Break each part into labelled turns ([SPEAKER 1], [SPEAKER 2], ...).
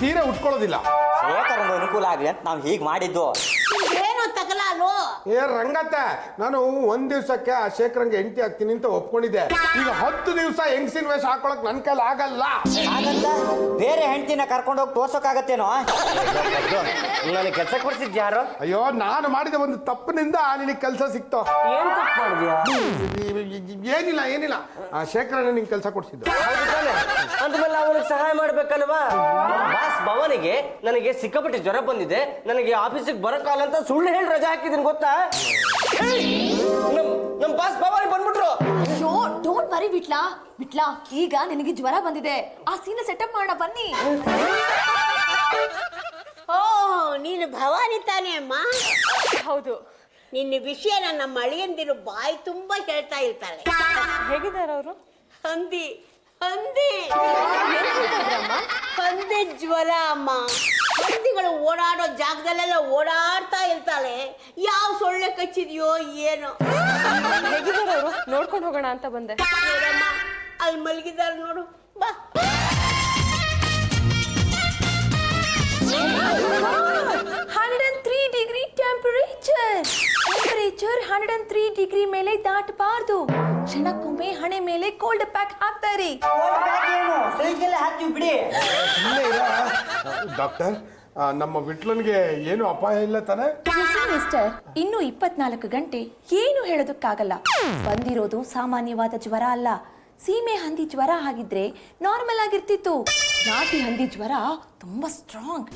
[SPEAKER 1] ಸೀರೆ ಉಟ್ಕೊಳ್ಳೋದಿಲ್ಲ.
[SPEAKER 2] ಶೇಖರಂಗೆ ಅನುಕೂಲ ಆಗ್ಲಿ ಅಂತ ನಾವು ಹೀಗೆ ಮಾಡಿದ್ದು.
[SPEAKER 3] ಏನು ತಗಲಾಲು?
[SPEAKER 1] ಏ ರಂಗತ್ತೆ, ನಾನು ಒಂದ್ ದಿವ್ಸಕ್ಕೆ ಆ ಶೇಖರಂಗೆ ಹೆಂಡತಿ ಆಗ್ತೀನಿ ಅಂತ ಒಪ್ಕೊಂಡಿದ್ದೆ. ಈಗ 10 ದಿವಸ ಹೆಂಗಸಿನ ವೇಷ ಹಾಕೊಳಕ್ ನನ್ ಕೈಲಿ ಆಗಲ್ಲ.
[SPEAKER 2] ಹಾಗಂತ ಬೇರೆ ಹೆಂಡತಿನ ಕರ್ಕೊಂಡು ಹೋಗಿ ತೋರ್ಸೋಕ್ಕಾಗತ್ತೇನೋ?
[SPEAKER 4] ನನಗೆ ಕೆಲಸ ಕೊಡ್ಸಿದ್ ಯಾರು?
[SPEAKER 1] ಅಯ್ಯೋ, ನಾನು ಮಾಡಿದ ಒಂದು ತಪ್ಪಿನಿಂದ ನಿನಗೆ ಕೆಲಸ ಸಿಕ್ತೋ.
[SPEAKER 4] ಏನ್ ತಪ್ಪು ಮಾಡಿದ್ಯಾ?
[SPEAKER 1] ಏನಿಲ್ಲ ಆ ಶೇಖರಣ್ಣ ನಿಂಗೆ ಕೆಲಸ ಕೊಡ್ಸಿದ್ದು.
[SPEAKER 4] ಅಂದ್ಮೇಲೆ ಅವನಿಗೆ ಸಹಾಯ ಮಾಡ್ಬೇಕಲ್ವಾ? ಬಾಸ್ ಭವನಿಗೆ ನನಗೆ ಸಿಕ್ಕಾಪಟ್ಟೆ ಜ್ವರ ಬಂದಿದೆ, ನನಗೆ ಆಫೀಸಿಗೆ ಬರಕ್ಕಾಗಲ್ಲ ಅಂತ ಸುಳ್ಳು ಹೇಳಿ ರಜೆ ಹಾಕಿದ್ದೀನಿ ಗೊತ್ತಾ? ನಮ್ ಬಾಸ್ ಭವನಿಗೆ ಬಂದ್ಬಿಟ್ರು.
[SPEAKER 5] ಅಯ್ಯೋ ಡೋಂಟ್ ವರಿ ಬಿಟ್ಲಾ, ಈಗ ನಿನಗೆ ಜ್ವರ ಬಂದಿದೆ, ಆ ಸೀನ್ ಸೆಟಪ್ ಮಾಡೋಣ ಬನ್ನಿ.
[SPEAKER 3] ಓ, ನೀನು ಭವಾನಿ ತಾನೇ ಅಮ್ಮ?
[SPEAKER 5] ಹೌದು.
[SPEAKER 3] ನಿನ್ನ ವಿಷಯ ನಮ್ಮ ಅಳಿಯಂದಿರು ಬಾಯಿ ತುಂಬಾ ಹೇಳ್ತಾ ಇರ್ತಾಳೆ.
[SPEAKER 5] ಹೇಗಿದ್ದಾರೆ ಅವರು?
[SPEAKER 3] ಹಂದಿ ಜ್ವರ ಅಮ್ಮ. ಹಂದಿಗಳು ಓಡಾಡೋ ಜಾಗದಲ್ಲೆಲ್ಲ ಓಡಾಡ್ತಾ ಇರ್ತಾಳೆ. ಯಾವ ಸೊಳ್ಳೆ ಕಚ್ಚಿದ್ಯೋ ಏನೋ.
[SPEAKER 5] ಹೇಗಿದ್ದಾರೆ ಅವರು? ನೋಡ್ಕೊಂಡು ಹೋಗೋಣ ಅಂತ ಬಂದೆ.
[SPEAKER 3] ನೋಡಮ್ಮ, ಅಲ್ಲಿ ಮಲಗಿದ್ದಾರೆ ನೋಡು, ಬಾ.
[SPEAKER 5] 103 ಡಿಗ್ರಿ ಟೆಂಪರೇಚರ್ 103 ಡಿಗ್ರಿ ಮೇಲೆ ದಾಟಬಾರ್ದು. ಕ್ಷಣಕ್ಕೊಮ್ಮೆ ಹಣೆ ಮೇಲೆ ಕೋಲ್ಡ್ ಪ್ಯಾಕ್ ಹಾಕ್ತಾರೆ.
[SPEAKER 2] ಸೈಕೆಲ್ಲ ಹಾಕ್ತೀವಿ ಬಿಡಿ.
[SPEAKER 1] ಡಾಕ್ಟರ್, ನಮ್ಮ ವಿಟ್ಲನ್ಗೆ ಏನು ಅಪಾಯ ಇಲ್ಲ ತಾನೆ?
[SPEAKER 5] ಮಿಸ್ಟರ್, ಇನ್ನು 24 ಗಂಟೆ ಏನು ಹೇಳೋದಕ್ಕಾಗಲ್ಲ. ಬಂದಿರೋದು ಸಾಮಾನ್ಯವಾದ ಜ್ವರ ಅಲ್ಲ, ಸೀಮೆ ಹಂದಿ ಜ್ವರ ಆಗಿದ್ರೆ ನಾರ್ಮಲ್ ಆಗಿರ್ತಿತ್ತು. ನಾಟಿ ಹಂದಿ ಜ್ವರ ತುಂಬಾ ಸ್ಟ್ರಾಂಗ್.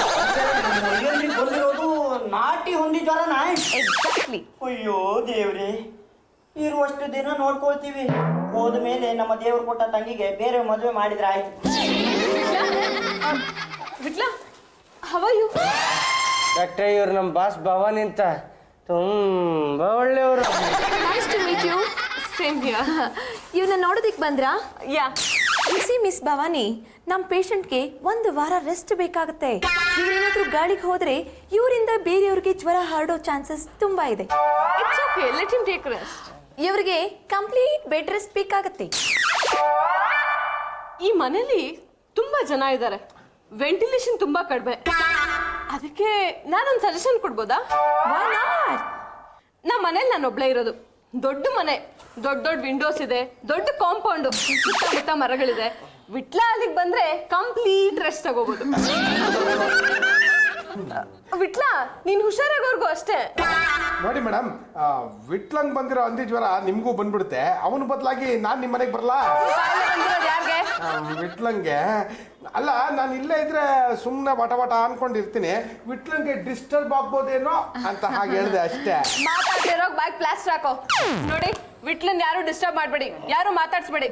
[SPEAKER 2] ಬಂದಿರೋದು ನಾಟಿ ಹೊಂದಿ ಜ್ವರನಾ?
[SPEAKER 5] ಎಕ್ಸಾಕ್ಟ್ಲಿ.
[SPEAKER 2] ಅಯ್ಯೋ ದೇವ್ರಿ, ಇರುವಷ್ಟು ದಿನ ನೋಡ್ಕೊಳ್ತೀವಿ, ಹೋದ ಮೇಲೆ ನಮ್ಮ ದೇವ್ರು ಕೊಟ್ಟ ತಂಗಿಗೆ ಬೇರೆ ಮದುವೆ ಮಾಡಿದ್ರೆ ಆಯ್ತು.
[SPEAKER 5] ವಿಟ್ಲಾ, ಹೌ ಆರ್ ಯು?
[SPEAKER 4] ಡಾಕ್ಟ್ರೆ, ಇವ್ರು ನಮ್ಮ ಬಾಸ್ ಭವಾನಿ ಅಂತ ತುಂಬಾ ಒಳ್ಳೆಯವರು.
[SPEAKER 5] Nice to meet you. Same here. ಇವನ್ನ ನೋಡೋದಿಕ್ ಬಂದ್ರಾ? ಯಾ. ಮಿಸ್ ಭವಾನಿ, ನಮ್ಮ ಪೇಷಂಟ್ಗೆ 1 ವಾರ ರೆಸ್ಟ್ ಬೇಕಾಗುತ್ತೆ. ಇವ್ರೇನಾದ್ರೂ ಗಾಳಿಗೆ ಹೋದ್ರೆ ಇವರಿಂದ ಬೇರೆಯವ್ರಿಗೆ ಜ್ವರ ಹರಡೋ ಚಾನ್ಸಸ್ ತುಂಬಾ ಇದೆ. It's okay, let him take rest. ಇವರಿಗೆ ಕಂಪ್ಲೀಟ್ ಬೆಡ್ ರೆಸ್ಟ್ ಬೇಕಾಗುತ್ತೆ.
[SPEAKER 6] ಈ ಮನೇಲಿ ತುಂಬಾ ಜನ ಇದ್ದಾರೆ, ವೆಂಟಿಲೇಷನ್ ತುಂಬಾ ಕಡಿಮೆ. ಅದಕ್ಕೆ ನಾನೊಂದು ಸಜೆಷನ್ ಕೊಡ್ಬೋದಾ?
[SPEAKER 5] Why not?
[SPEAKER 6] ನಮ್ಮ ಮನೇಲಿ ನಾನು ಒಬ್ಳೇ ಇರೋದು. ದೊಡ್ಡ ಮನೆ, ದೊಡ್ಡ ವಿಂಡೋಸ್ ಇದೆ, ದೊಡ್ಡ ಕಾಂಪೌಂಡ್, ಸುತ್ತಮುತ್ತ ಮರಗಳಿದೆ. ವಿಟ್ಲ ಅಲ್ಲಿಗೆ ಬಂದ್ರೆ ಕಂಪ್ಲೀಟ್ ರೆಸ್ಟ್ ತಗೋಬಹುದು. ವಿಟ್ಲ, ನೀನ್ ಹುಷಾರಾಗೋರ್ಗು ಅಷ್ಟೇ.
[SPEAKER 1] ನೋಡಿ ಮೇಡಮ್, ವಿಟ್ಲಂಗ್ ಬಂದಿರೋ ಹಂದಿ ಜ್ವರ ನಿಮ್ಗೂ ಬಂದ್ಬಿಡುತ್ತೆ. ಅವನ ಬದಲಾಗಿ ನಾನ್ ನಿಮ್ಮ ಮನೆಗೆ ಬರಲ್ಲ.
[SPEAKER 6] ಯಾರಿಗೆ?
[SPEAKER 1] ವಿಟ್ಲಂಗೆ ಅಲ್ಲ, ನಾನು ಇಲ್ಲೇ ಇದ್ರೆ ಸುಮ್ಮನೆ ವಟ ಅನ್ಕೊಂಡಿರ್ತೀನಿ. ವಿಟ್ಲಂಗೆ ಡಿಸ್ಟರ್ಬ್ ಆಗ್ಬೋದೇನೋ ಅಂತ ಹಾಗೆ ಹೇಳಿದೆ ಅಷ್ಟೇ.
[SPEAKER 6] ಮಾತಾಡ್ತಿರೋ ಬ್ಯಾಗ್ ಪ್ಲಾಸ್ಟರ್ ಹಾಕೋ. ನೋಡಿ, ವಿಟ್ಲನ್ ಯಾರು ಡಿಸ್ಟರ್ಬ್ ಮಾಡ್ಬೇಡಿ, ಯಾರು ಮಾತಾಡ್ಸ್ಬೇಡಿ.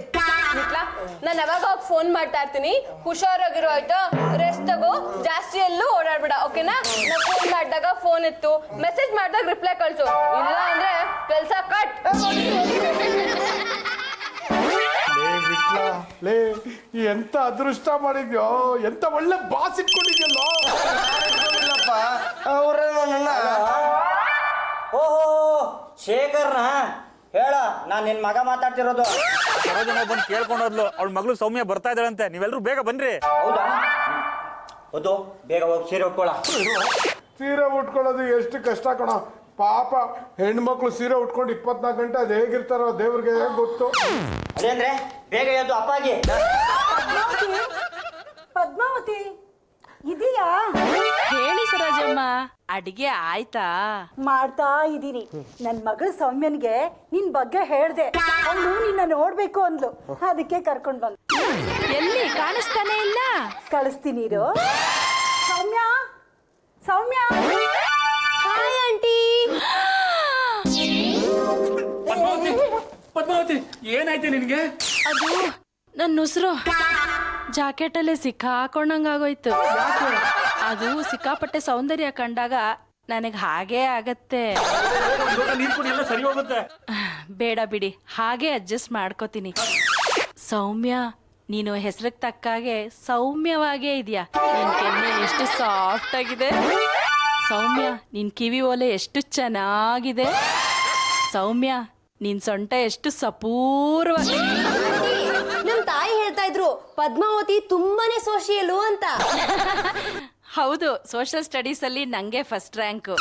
[SPEAKER 6] ವಿಟ್ಲ, ನಾನು ಯಾವಾಗ ಫೋನ್ ಮಾಡ್ತಾ ಇರ್ತೀನಿ, ಹುಷಾರಾಗಿರೋ ಆಯ್ತಾ? ರೆಸ್ಟ್ ತಗೋ, ಜಾಸ್ತಿ ಎಲ್ಲೂ ಓಡಾಡ್ಬೇಡ, ಓಕೆನಾ? ನಾ ಫೋನ್ ಮಾಡಿದಾಗ ಫೋನ್ ಇತ್ತು, ಮೆಸೇಜ್ ಮಾಡಿದಾಗ ರಿಪ್ಲೈ ಕಳ್ಸು, ಇಲ್ಲ ಅಂದ್ರೆ ಕೆಲಸ ಕಟ್.
[SPEAKER 1] ಲೇ, ಎಂತ ಅದೃಷ್ಟ ಮಾಡಿದ್ಯೋ, ಎಂತ ಒಳ್ಳೆ ಬಾಸ್ ಇಟ್ಕೊಂಡಿದ್ಯಲ್ಲೋ.
[SPEAKER 2] ಓಹೋ, ಶೇಖರ್ನ ಹೇಳ, ನಾನ್ ನಿನ್ ಮಗ ಮಾತಾಡ್ತಿರೋದು.
[SPEAKER 7] ಸರೋಜಮ್ಮ ಬಂದು ಕೇಳ್ಕೊಂಡೋದ್ಲು, ಅವಳ ಮಗಳು ಸೌಮ್ಯ ಬರ್ತಾ ಇದ್ದಾಳಂತೆ. ನೀವೆಲ್ಲರೂ ಬೇಗ ಬನ್ರಿ.
[SPEAKER 2] ಹೌದಾ? ಹೌದು, ಬೇಗ ಹೋಗಿ ಸೀರೆ ಉಟ್ಕೊಳ.
[SPEAKER 1] ಸೀರೆ ಉಟ್ಕೊಳ್ಳೋದು ಎಷ್ಟು ಕಷ್ಟ ಕಣ. ಪಾಪ ಹೆಣ್ಮಕ್ಳು ಸೀರೆ ಉಟ್ಕೊಂಡು 24 ಗಂಟೆ ಅದು ಹೇಗಿರ್ತಾರೋ ದೇವ್ರಿಗೆ ಗೊತ್ತು.
[SPEAKER 2] ಅದೇಂದ್ರೆ ಬೇಗ ಎದ್ದು ಅಪ್ಪಾಗಿ.
[SPEAKER 3] ಪದ್ಮಾವತಿ ಇದೆಯಾ?
[SPEAKER 8] ಹೇಳಿ ಸರೋಜಮ್ಮ, ಅಡಿಗೆ ಆಯ್ತಾ?
[SPEAKER 9] ಮಾಡ್ತಾ ಇದ್ದೀನಿ. ನನ್ ಮಗಳ ಸೌಮ್ಯನ್ಗೆ ನಿನ್ ಬಗ್ಗೆ ಹೇಳ್ದೆ. ಅವಳು ನಿನ್ನ ನೋಡ್ಬೇಕು ಅಂದ್ಲು, ಅದಕ್ಕೆ ಕರ್ಕೊಂಡ್ ಬಂದ.
[SPEAKER 8] ಎಲ್ಲಿ ಕಾಣಿಸ್ತಾನೆ ಇಲ್ಲ?
[SPEAKER 9] ಕಳಿಸ್ತೀನಿ ಇರು. ಸೌಮ್ಯ, ಸೌಮ್ಯ.
[SPEAKER 5] Hi aunty.
[SPEAKER 7] ಪದ್ಮಾವತಿ, ಏನಾಯ್ತು ನಿನ್ಗೆ?
[SPEAKER 8] ಅದು ನನ್ನ ಉಸಿರು ಜಾಕೆಟಲ್ಲೇ ಸಿಕ್ಕಾಕೊಂಡಂಗಾಗೋಯ್ತು. ಅದು ಸಿಕ್ಕಾಪಟ್ಟೆ ಸೌಂದರ್ಯ ಕಂಡಾಗ ನನಗೆ ಹಾಗೇ ಆಗತ್ತೆ.
[SPEAKER 7] ಸರಿ ಹೋಗುತ್ತೆ.
[SPEAKER 8] ಬೇಡ ಬಿಡಿ, ಹಾಗೆ ಅಡ್ಜಸ್ಟ್ ಮಾಡ್ಕೋತೀನಿ. ಸೌಮ್ಯ, ನೀನು ಹೆಸರಿಗೆ ತಕ್ಕಾಗೆ ಸೌಮ್ಯವಾಗೇ ಇದೆಯಾ. ನಿನ್ ಕೆನ್ನೆ ಎಷ್ಟು ಸಾಫ್ಟ್ ಆಗಿದೆ. ಸೌಮ್ಯ, ನಿನ್ ಕಿವಿ ಓಲೆ ಎಷ್ಟು ಚೆನ್ನಾಗಿದೆ. ಸೌಮ್ಯ, ನಿನ್ ಸೊಂಟ ಎಷ್ಟು ಸಪೂರ್ವ.
[SPEAKER 5] ನಮ್ ತಾಯಿ ಹೇಳ್ತಾ ಇದ್ರು, ಪದ್ಮಾವತಿ ತುಂಬಾನೇ ಸೋಷಿಯಲು ಅಂತ.
[SPEAKER 8] ಹೌದು, ಸೋಷಿಯಲ್ ಸ್ಟಡೀಸಲ್ಲಿ ನನಗೆ ಫಸ್ಟ್ ರ್ಯಾಂಕು.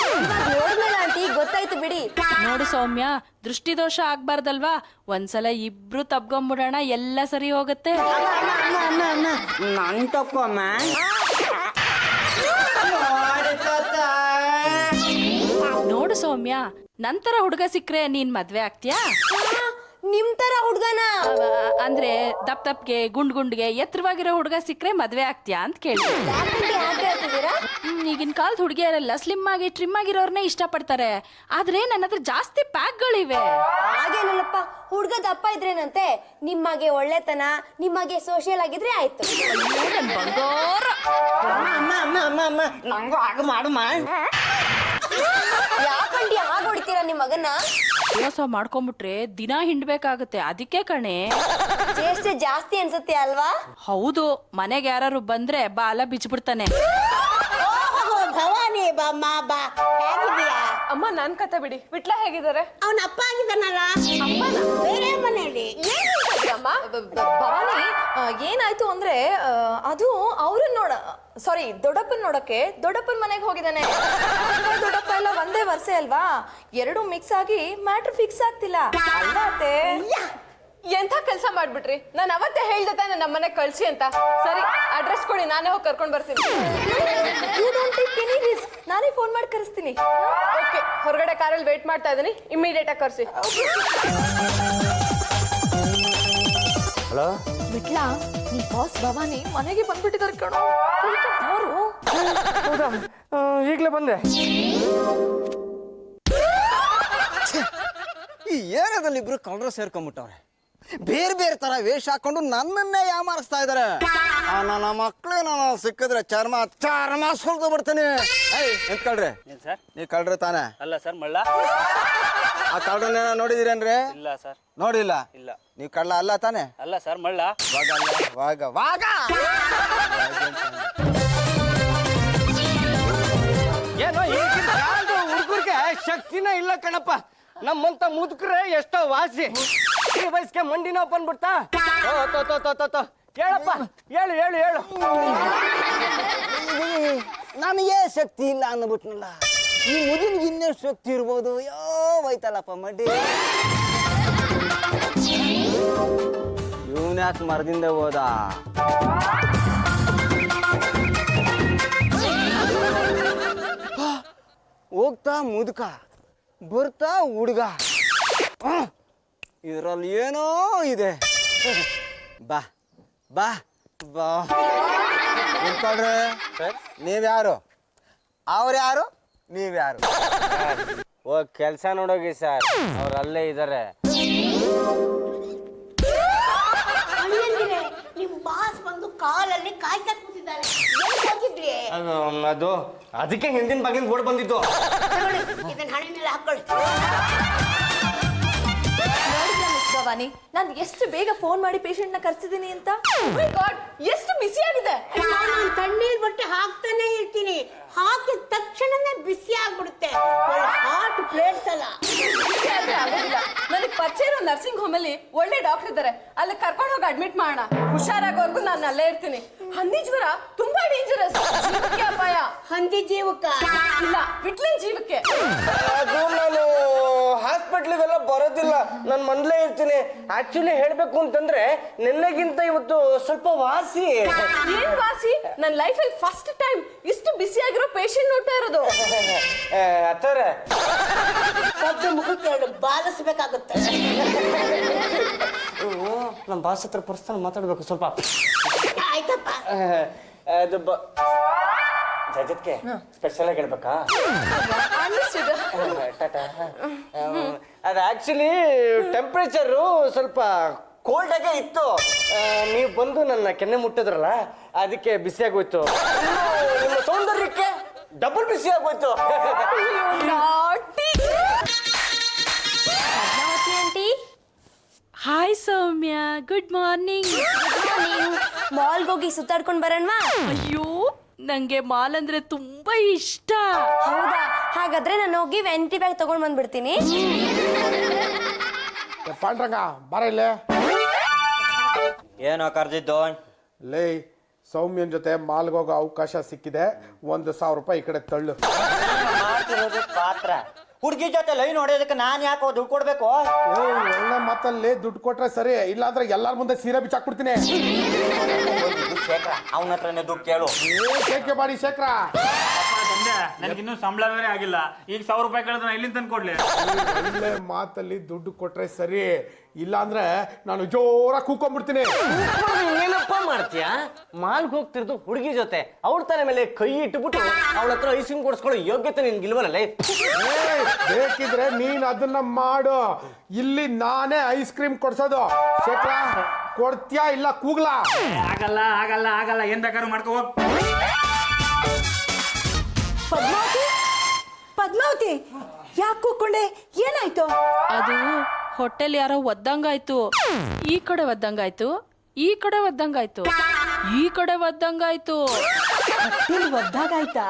[SPEAKER 5] ನೋಡ್ಮೇಲೆ ಆಂಟಿ ಗೊತ್ತಾಯ್ತು ಬಿಡಿ.
[SPEAKER 8] ನೋಡು ಸೌಮ್ಯ, ದೃಷ್ಟಿದೋಷ ಆಗ್ಬಾರ್ದಲ್ವಾ? ಒಂದ್ಸಲ ಇಬ್ರು ತಬ್ಕೊಂಬಿಡೋಣ, ಎಲ್ಲ ಸರಿ ಹೋಗುತ್ತೆ.
[SPEAKER 2] ನನ್ ತಪ್ಪಮ್ಮ.
[SPEAKER 8] ನೋಡು ಸೌಮ್ಯ, ನಂತರ ಹುಡುಗ ಸಿಕ್ಕ್ರೆ ನೀನ್ ಮದ್ವೆ ಆಗ್ತೀಯಾ?
[SPEAKER 5] ನಿಮ್ ತರ ಹುಡ್ಗನ?
[SPEAKER 8] ಅಂದ್ರೆ ದಪ್ಗೆ ಗುಂಡ್ಗೆ ಎತ್ತರವಾಗಿರೋ ಹುಡುಗ ಸಿಕ್ಕ್ರೆ ಮದ್ವೆ ಆಗ್ತೀಯಾ ಅಂತ ಕೇಳಿ. ಈಗಿನ ಕಾಲದ ಹುಡುಗಿಯರೆಲ್ಲ ಸ್ಲಿಮ್ ಆಗಿ ಟ್ರಿಮ್ ಆಗಿರೋರ್ನೇ ಇಷ್ಟಪಡ್ತಾರೆ. ಆದ್ರೆ ನನ್ನ ಹತ್ರ ಜಾಸ್ತಿ ಪ್ಯಾಕ್ಗಳಿವೆ.
[SPEAKER 5] ಹಾಗೇನಲ್ಲಪ್ಪ, ಹುಡ್ಗ ದಪ್ಪ ಇದ್ರೇನಂತೆ, ನಿಮ್ಮಗೆ ಒಳ್ಳೆತನ, ನಿಮಗೆ ಸೋಷಿಯಲ್ ಆಗಿದ್ರೆ ಆಯ್ತು.
[SPEAKER 8] ಬಂಗಾರ.
[SPEAKER 2] ನಂಗೂ ಆಗ ಮಾಡುಮ್ಮ.
[SPEAKER 5] ಯಾಕಂಡಿ ಹಾಗೆ ಹೊಡಿತೀರಾ ನಿಮ್ ಮಗನ?
[SPEAKER 8] ಮೋಸ ಮಾಡ್ಕೊಂಬಿಟ್ರೆ ದಿನ ಹಿಂಡ್ಬೇಕಾಗುತ್ತೆ, ಅದಕ್ಕೆ ಕಣೆ.
[SPEAKER 5] ಚೇಷ್ಟೆ ಜಾಸ್ತಿ ಅನ್ಸುತ್ತೆ ಅಲ್ವಾ?
[SPEAKER 8] ಹೌದು, ಮನೆಗೆ ಯಾರು ಬಂದ್ರೆ ಬಾಲ ಬಿಚ್ಬಿಡ್ತಾನೆ.
[SPEAKER 3] ಭವಾನಿ ಬಾಮ್ಮ ಬಾ, ಹೇಗಿದ್ಯಾ?
[SPEAKER 6] ಅಮ್ಮ ನನ್ ಕತೆ ಬಿಡಿ, ವಿಟ್ಲ ಹೇಗಿದ್ದಾರೆ?
[SPEAKER 3] ಅವನ ಅಪ್ಪ ಆಗಿದ್ದಾನಲ್ಲ, ಬೇರೆ ಮನೆಯಲ್ಲಿ.
[SPEAKER 6] ಅಮ್ಮ
[SPEAKER 5] ಭವಾನಿ, ಏನಾಯ್ತು ಅಂದ್ರೆ ಅದು ಅವ್ರನ್ನ ಸಾರಿ ದೊಡ್ಡಪ್ಪನ್ ನೋಡಕ್ಕೆ ದೊಡ್ಡಪ್ಪನ ಮನೆಗೆ ಹೋಗಿದ್ದಾನೆ. ದೊಡ್ಡಪ್ಪ ಎಲ್ಲ ಒಂದೇ ವರ್ಷ ಅಲ್ವಾ, ಎರಡು ಮಿಕ್ಸ್ ಆಗಿ ಮ್ಯಾಟ್ರ್ ಫಿಕ್ಸ್ ಆಗ್ತಿಲ್ಲ ಅಲ್ವಾ ಅತ್ತೆ?
[SPEAKER 6] ಎಂಥ ಕೆಲಸ ಮಾಡ್ಬಿಟ್ರಿ. ನಾನು ಅವತ್ತೇ ಹೇಳ್ದೆ ತಾನೆ ನಮ್ಮನೆ ಕಳ್ಸಿ ಅಂತ. ಸರಿ, ಅಡ್ರೆಸ್ ಕೊಡಿ, ನಾನೇ ಹೋಗಿ ಕರ್ಕೊಂಡು ಬರ್ತೀನಿ.
[SPEAKER 5] ನಾನೇ ಫೋನ್ ಮಾಡಿ ಕರೆಸ್ತೀನಿ.
[SPEAKER 6] ಓಕೆ, ಹೊರಗಡೆ ಕಾರಲ್ಲಿ ವೇಟ್ ಮಾಡ್ತಾ ಇದ್ದೀನಿ, ಇಮಿಡಿಯೇಟ್ ಆಗಿ ಕರ್ಸಿ.
[SPEAKER 4] ಹಲೋ
[SPEAKER 5] ಬಿಟ್ಲಾ, ನೀ ಬಾಸ್ ಭವಾನಿ ಮನೆಗೆ ಬಂದ್ಬಿಟ್ಟಿದ್ದಾರೆ ಕಣೋ.
[SPEAKER 4] ಹೌದಾ? ಈಗಲೇ ಬಂದೆ.
[SPEAKER 10] ಈ ಏರಿಯಾದಲ್ಲಿ ಇಬ್ರು ಕಳ್ಳರು ಸೇರ್ಕೊಂಡ್ಬಿಟ್ಟವ್ರೆ. ಬೇರೆ ಬೇರೆ ತರ ವೇಷ ಹಾಕೊಂಡು ನನ್ನನ್ನೇ ಯಾಮಾರಿಸ್ತಾ ಇದಾರೆ. ನನ್ನ ಮಕ್ಳು ನಾನು ಸಿಕ್ಕಿದ್ರೆ ಚರ್ಮ ಸುಲ್ದು ಬಿಡ್ತೀನಿ. ಎಂತ ಕಳ್ರಿ? ನೀವ್ ಕಳ್ರಿ ತಾನೆ?
[SPEAKER 7] ಅಲ್ಲ ಸರ್, ಮಳ್ಳ.
[SPEAKER 10] ಆ ಕಳ್ಳರನ್ನ ನೋಡಿದಿರೇನ್ರಿ?
[SPEAKER 7] ಇಲ್ಲ ಸರ್.
[SPEAKER 10] ನೋಡಿಲ್ಲ?
[SPEAKER 7] ಇಲ್ಲ.
[SPEAKER 10] ನೀವ್ ಕಳ್ಳ ಅಲ್ಲ ತಾನೆ?
[SPEAKER 7] ಅಲ್ಲ ಸರ್, ಮಳ್ಳ.
[SPEAKER 10] ವಾಗ
[SPEAKER 4] ಏನೋ ಈಗಿನ ಕಾಲದ ಹುಡುಗರಿಗೆ ಶಕ್ತಿನ ಇಲ್ಲ ಕಣಪ್ಪ. ನಮ್ಮಂತ ಮುದುಕ್ರೆ ಎಷ್ಟೋ ವಾಸಿ. ಈ ವಯಸ್ಸಿಗೆ ಮಂಡಿ ನೋವು ಬಂದ್ಬಿಡ್ತಾ? ಹೇಳಪ್ಪ, ಹೇಳು ಹೇಳು ಹೇಳು.
[SPEAKER 10] ನನಗೆ ಶಕ್ತಿ ಇಲ್ಲ ಅಂದ್ಬಿಟ್ನಲ್ಲ. ಈ ಮುದಿನ್ಗೆ ಇನ್ನೆಷ್ಟು ಶಕ್ತಿ ಇರ್ಬೋದು? ಯೋ ಹೋಯ್ತಲ್ಲಪ್ಪ ಮಡ್ಡಿ. ಇವನ್ಯಾಕೆ ಮರದಿಂದ ಹೋದ? ಹೋಗ್ತಾ ಮುದುಕ, ಬರ್ತಾ ಹುಡುಗ. ಇದರಲ್ಲಿ ಏನೋ ಇದೆ. ಬಾ ಬಾ ಬಾ. ನಿಂತ್ಕೊಳ್ರಿ. ನೀವ್ಯಾರು? ಅವ್ರ್ಯಾರು? ನೀವ್ಯಾರು?
[SPEAKER 4] ಹೋಗ್ ಕೆಲ್ಸ ನೋಡೋಗಿ ಸರ್, ಅವ್ರು ಅಲ್ಲೇ ಇದಾರೆ.
[SPEAKER 3] ನಿಮ್ ಬಾಸ್ ಬಂದು ಕಾಲಲ್ಲಿ ಕಾಯ್ತಾ ಕೂತಿದ್ದಾರೆ. ಹೋಗಿದ್ರಿ?
[SPEAKER 4] ಅದು ಅದಕ್ಕೆ ಹಿಂದಿನ ಬಾಗಿನ ಬೋರ್ಡ್ ಬಂದಿತ್ತು.
[SPEAKER 3] ಇದನ್ನ ಹಣಿನೆಲ್ಲ ಹಾಕೊಳ್ಳಿ.
[SPEAKER 5] ನೋಡಿದ್ಯಾ ಮಿಸ್ ಭವಾನಿ, ನಾನು ಎಷ್ಟು ಬೇಗ ಫೋನ್ ಮಾಡಿ ಪೇಷಂಟ್ ನ ಕರ್ಸಿದೀನಿ ಅಂತ?
[SPEAKER 6] ಎಷ್ಟು ಬಿಸಿ ಆಗಿದೆ.
[SPEAKER 3] ನಾನು ತಣ್ಣೀರ್ ಬಟ್ಟೆ ಹಾಕ್ತಾನೆ ಇರ್ತೀನಿ, ಹಾಕಿದ ತಕ್ಷಣನೇ ಬಿಸಿ ಆಗ್ಬಿಡುತ್ತೆ. ಹಾಟ್ ಪ್ಲೇಟ್ಸ್ ಅಲ್ಲ.
[SPEAKER 6] ನನಗೆ ಪರಿಚಯ ಇರೋ ನರ್ಸಿಂಗ್ ಹೋಮ್ ಅಲ್ಲಿ ಒಳ್ಳೆ ಡಾಕ್ಟರ್ ಇದ್ದಾರೆ, ಅಲ್ಲಿ ಕರ್ಕೊಂಡು ಹೋಗಿ ಅಡ್ಮಿಟ್ ಮಾಡೋಣ. ಹುಷಾರಾಗೋರ್ಗು ನಾನು ಅಲ್ಲೇ ಇರ್ತೀನಿ. ಹಂದಿ ಜ್ವರ ತುಂಬಾ ಡೇಂಜರಸ್, ಜೀವಕ್ಕೆ ಅಪಾಯ.
[SPEAKER 3] ಹಂದಿ ಜೀವಕ್ಕ
[SPEAKER 6] ಇಲ್ಲ, ವಿಟ್ಲಿನ ಜೀವಕ್ಕೆ.
[SPEAKER 4] ಅದು ನಾನು ಹಾಸ್ಪಿಟ್ಲಿಗೆಲ್ಲ ಬರೋದಿಲ್ಲ, ನಾನು ಮನೇಲೇ ಇರ್ತೀನಿ. ಆಕ್ಚುಲಿ ಹೇಳ್ಬೇಕು ಅಂತಂದ್ರೆ ನಿನ್ನೆಗಿಂತ ಇವತ್ತು ಸ್ವಲ್ಪ ವಾಸಿ.
[SPEAKER 6] ಏನ್ ವಾಸಿ? ನನ್ನ ಲೈಫಲ್ಲಿ ಫಸ್ಟ್ ಟೈಮ್ ಇಷ್ಟು ಬಿಸಿಯಾಗಿರೋ ಪೇಷಂಟ್ ನೋಡ್ತಾ ಇರೋದು.
[SPEAKER 4] ಅತ್ತಾರೆ
[SPEAKER 3] ಪದ್ದ ಮುಖಕ್ಕೆ ಎರಡು ಬಾಲಿಸ್ಬೇಕಾಗುತ್ತೆ.
[SPEAKER 4] ನಮ್ಮ ಬಾಸ್ ಹತ್ರ ಪರ್ಸನಲ್ ಮಾತಾಡ್ಬೇಕು ಸ್ವಲ್ಪ.
[SPEAKER 3] ಆಯ್ತಪ್ಪ.
[SPEAKER 4] ಅದು ಜಜತ್ಗೆ ಸ್ಪೆಷಲ್ ಆಗಿ ಹೇಳ್ಬೇಕಾ? ಅದು ಆಕ್ಚುಲಿ ಟೆಂಪ್ರೇಚರು ಸ್ವಲ್ಪ ಕೋಲ್ಡ್ ಆಗೇ ಇತ್ತು. ನೀವು ಬಂದು ನನ್ನ ಕೆನ್ನೆ ಮುಟ್ಟಿದ್ರಲ್ಲ, ಅದಕ್ಕೆ ಬಿಸಿ ಆಗೋಯ್ತು. ನಿಮ್ಮ ಸೌಂದರ್ಯಕ್ಕೆ ಡಬಲ್ ಬಿಸಿ ಆಗೋಯ್ತು.
[SPEAKER 5] ಆಂಟಿ,
[SPEAKER 8] ಹಾಯ್ ಸೌಮ್ಯ, ಗುಡ್ ಮಾರ್ನಿಂಗ್.
[SPEAKER 5] ಮಾಲ್ಗೆ ಹೋಗಿ ಸುತ್ತಾಡ್ಕೊಂಡ್ ಬರೋಣವಾ?
[SPEAKER 8] ಅಯ್ಯೋ, ನಂಗೆ ಮಾಲ್ ಅಂದ್ರೆ ತುಂಬಾ ಇಷ್ಟ.
[SPEAKER 5] ಹೌದಾ? ಹಾಗಾದ್ರೆ ನಾನು ಹೋಗಿ ವೆಂಟಿ ಬ್ಯಾಗ್ ತಗೊಂಡ್ ಬಂದ್ಬಿಡ್ತೀನಿ.
[SPEAKER 1] ಪಾಂಡ್ರಂಗ ಬರ ಇಲ್ಲೇ.
[SPEAKER 2] ಏನೋ ಕರ್ದಿದ್ದು?
[SPEAKER 1] ಲೇ ಸೌಮ್ಯನ ಜೊತೆ ಮಾಲ್ಗೋಗೋ ಅವಕಾಶ ಸಿಕ್ಕಿದೆ, 1,000 ರೂಪಾಯಿ ಈ ಕಡೆ ತಳ್ಳು.
[SPEAKER 2] ಮಾಡ್ತಿರೋದು ಪಾತ್ರ. ಹುಡುಗಿ ಜೊತೆ ಲೈನ್ ಹೊಡೆಯೋದಕ್ಕೆ ನಾನು ಯಾಕೋ ದುಡ್ಡು ಕೊಡ್ಬೇಕು?
[SPEAKER 1] ಒಳ್ಳೆ ಮಾತಲ್ಲಿ ದುಡ್ಡು ಕೊಟ್ರೆ ಸರಿ, ಇಲ್ಲಾಂದ್ರೆ ಎಲ್ಲಾರ ಮುಂದೆ ಸೀರೆ ಬಿಚ್ಚಾಕ್ಬಿಡ್ತೀನಿ.
[SPEAKER 2] ಶೇಖರ ಅವನ ಹತ್ರನೇ ದುಡ್ಡು ಕೇಳು.
[SPEAKER 1] ಶೇಖೆ ಮಾಡಿ ಶೇಖರ.
[SPEAKER 7] ನನಗಿನ್ನೂ ಸಂಬಳ ಬೇರೆ ಆಗಿಲ್ಲ, ಈಗ 1,000 ರೂಪಾಯಿ ಕೇಳಿದ್ರೆ ನಾನು ಎಲ್ಲಿಂದ ತಂದು ಕೊಡ್ಲಿ?
[SPEAKER 1] ಒಳ್ಳೆ ಮಾತಲ್ಲಿ ದುಡ್ಡು ಕೊಟ್ರೆ ಸರಿ, ಇಲ್ಲಾಂದ್ರೆ ನಾನು ಜೋರಾಗಿ ಕೂಕೊಂಡ್ಬಿಡ್ತೀನಿ.
[SPEAKER 4] ಏನಪ್ಪ ಮಾಡ್ತೀಯಾ? ಮಾಲ್ಗೆ ಹೋಗ್ತಿರೋದು ಹುಡುಗಿ ಜೊತೆ, ಅವ್ರ ತಲೆ ಮೇಲೆ ಕೈ ಇಟ್ಬಿಟ್ಟು ಅವಳ ಹತ್ರ ಐಸ್ ಕ್ರೀಮ್ ಕೊಡಿಸ್ಕೊಳ್ಳೋ ಯೋಗ್ಯತೆ ನಿನ್ಗಿಲ್ವಲ್ಲ?
[SPEAKER 1] ಬೇಕಿದ್ರೆ ನೀನ್ ಅದನ್ನ ಮಾಡು, ಇಲ್ಲಿ ನಾನೇ ಐಸ್ ಕ್ರೀಮ್ ಕೊಡ್ಸೋದು. ಶೇಖರ ಕೊಡ್ತೀಯಾ ಇಲ್ಲ ಕೂಗ್ಲಾ?
[SPEAKER 7] ಆಗಲ್ಲ ಆಗಲ್ಲ ಆಗಲ್ಲ, ಏನ್ ಬೇಕಾದ್ರೂ ಮಾಡ್ಕೋ ಹೋಗ್.
[SPEAKER 9] ಪದ್ಮಾವತಿ, ಪದ್ಮಾವತಿ, ಯಾಕೆ ಕೂತ್ಕೊಂಡೆ? ಏನಾಯ್ತು?
[SPEAKER 8] ಅದು ಹೊಟ್ಟೆಲ್ ಯಾರೋ ಒದ್ದಂಗಾಯ್ತು, ಈ ಕಡೆ ಒದ್ದಂಗಾಯ್ತು, ಈ ಕಡೆ ಒದ್ದಂಗಾಯ್ತು, ಈ ಕಡೆ ಒದ್ದಂಗಾಯ್ತು.
[SPEAKER 9] ಒದ್ದಾಗಾಯ್ತಾ?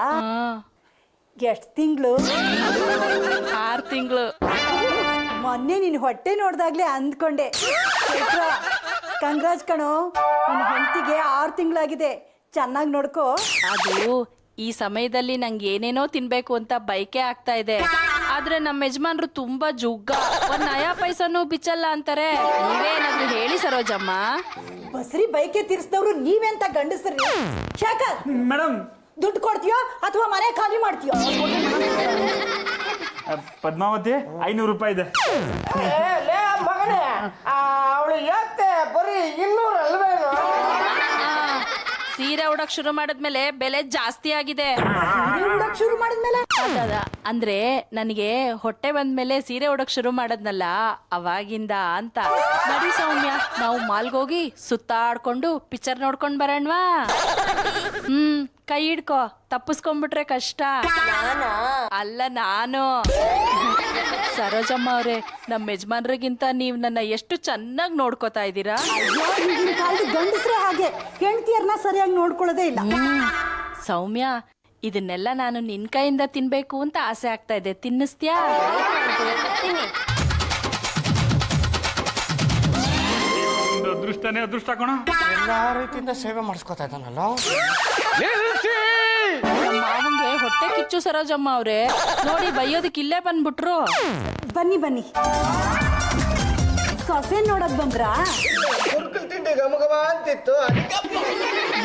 [SPEAKER 9] ಎಷ್ಟು ತಿಂಗಳು?
[SPEAKER 8] 6 ತಿಂಗಳು.
[SPEAKER 9] ಮೊನ್ನೆ ನಿನ್ ಹೊಟ್ಟೆ ನೋಡ್ದಾಗ್ಲೇ ಅಂದ್ಕೊಂಡೆ. ಕಂಗ್ರಾಜ್ ಕಣೋ, ನಿನ್ ಹೆಂಡತಿಗೆ 6 ತಿಂಗಳಾಗಿದೆ. ಚೆನ್ನಾಗಿ ನೋಡ್ಕೋ.
[SPEAKER 8] ಅದು ಈ ಸಮಯದಲ್ಲಿ ನಂಗೆ ಏನೇನೋ ತಿನ್ಬೇಕು ಅಂತ ಬೈಕೆ ಆಗ್ತಾ ಇದೆ, ಆದ್ರೆ ನಮ್ಮ ಯಜಮಾನ್ರು ತುಂಬಾ ಜುಗ್ಗ, 1 ನಯಾ ಪೈಸನೂ ಬಿಚ್ಚಲ್ಲ ಅಂತಾರೆ. ನೀವೇನಾದ್ರೂ ಹೇಳಿ ಸರೋಜಮ್ಮ.
[SPEAKER 9] ಬಸ್ರಿ ಬೈಕೆ ತೀರಿಸಿದವ್ರು ನೀವೆಂತ ಗಂಡಸ್ರಿ? ಶೇಖರ್,
[SPEAKER 7] ಮೇಡಮ್
[SPEAKER 9] ದುಡ್ಡು ಕೊಡ್ತೀಯೋ ಅಥವಾ ಮನೆ ಖಾಲಿ ಮಾಡ್ತೀಯೋ?
[SPEAKER 7] ಪದ್ಮಾವತಿ 500 ರೂಪಾಯಿ ಇದೆ.
[SPEAKER 4] ಮಗನೇ, ಅವಳು ಯಾಕೆ ಬರೀ 200 ಅಲ್ವೇ?
[SPEAKER 8] ಸೀರೆ ಉಡಕ್ ಶುರು ಮಾಡಿದ್ಮೇಲೆ ಬೆಲೆ ಜಾಸ್ತಿ ಆಗಿದೆ.
[SPEAKER 9] ಶುರು ಮಾಡಿದ್ಮೇಲೆ
[SPEAKER 8] ಅಂದ್ರೆ ನನಗೆ ಹೊಟ್ಟೆ ಬಂದ್ಮೇಲೆ ಸೀರೆ ಉಡಕ್ ಶುರು ಮಾಡದ್ನಲ್ಲ ಅವಾಗಿಂದ ಅಂತ. ನಡಿ ಸೌಮ್ಯ, ನಾವು ಮಾಲ್ಗೋಗಿ ಸುತ್ತಾಡ್ಕೊಂಡು ಪಿಕ್ಚರ್ ನೋಡ್ಕೊಂಡ್ ಬರೋಣವಾ? ಕೈ ಹಿಡ್ಕೋ, ತಪ್ಪಿಸ್ಕೊಂಡ್ಬಿಟ್ರೆ ಕಷ್ಟ. ಅಲ್ಲ ನಾನು. ಸರೋಜಮ್ಮ ಅವ್ರೆ, ನಮ್ಮ ಯಜಮಾನ್ರಿಗಿಂತ ನೀವು ನನ್ನ ಎಷ್ಟು ಚೆನ್ನಾಗಿ ನೋಡ್ಕೋತಾ ಇದ್ದೀರಾ.
[SPEAKER 9] ಗಂಡಸ್ರೆ ಹಾಗೆ ಹೆಂಡತಿಯರ್ನ ಸರಿಯಾಗಿ ನೋಡ್ಕೊಳ್ಳೋದೇ ಇಲ್ಲ.
[SPEAKER 8] ಸೌಮ್ಯ, ಇದನ್ನೆಲ್ಲ ನಾನು ನಿನ್ ಕೈಯಿಂದ ತಿನ್ಬೇಕು ಅಂತ ಆಸೆ ಆಗ್ತಾ ಇದೆ, ತಿನ್ನಿಸ್ತ್ಯಾ?
[SPEAKER 7] ಅದೃಷ್ಟನೇ ಅದೃಷ್ಟ ಕಣ.
[SPEAKER 4] ಎಲ್ಲಾ ರೀತಿಯಿಂದ ಸೇವೆ ಮಾಡಿಸ್ಕೊತಾ ಇದ್ದಾನಲ್ಲ.
[SPEAKER 8] ನಮ್ಮ ಮಾವಂಗೆ ಹೊಟ್ಟೆ ಕಿಚ್ಚು ಸರೋಜಮ್ಮ ಅವ್ರೆ, ನೋಡಿ ಬೈಯೋದಕ್ಕೆ ಇಲ್ಲೇ ಬಂದ್ಬಿಟ್ರು.
[SPEAKER 9] ಬನ್ನಿ ಬನ್ನಿ, ಸೊಸೆ ನೋಡಕ್ ಬಂದ್ರಾ?
[SPEAKER 4] ಕುರ್ಕುಲ್ ತಿಂಡಿ ಗಮಗಮ ಅಂತಿತ್ತು.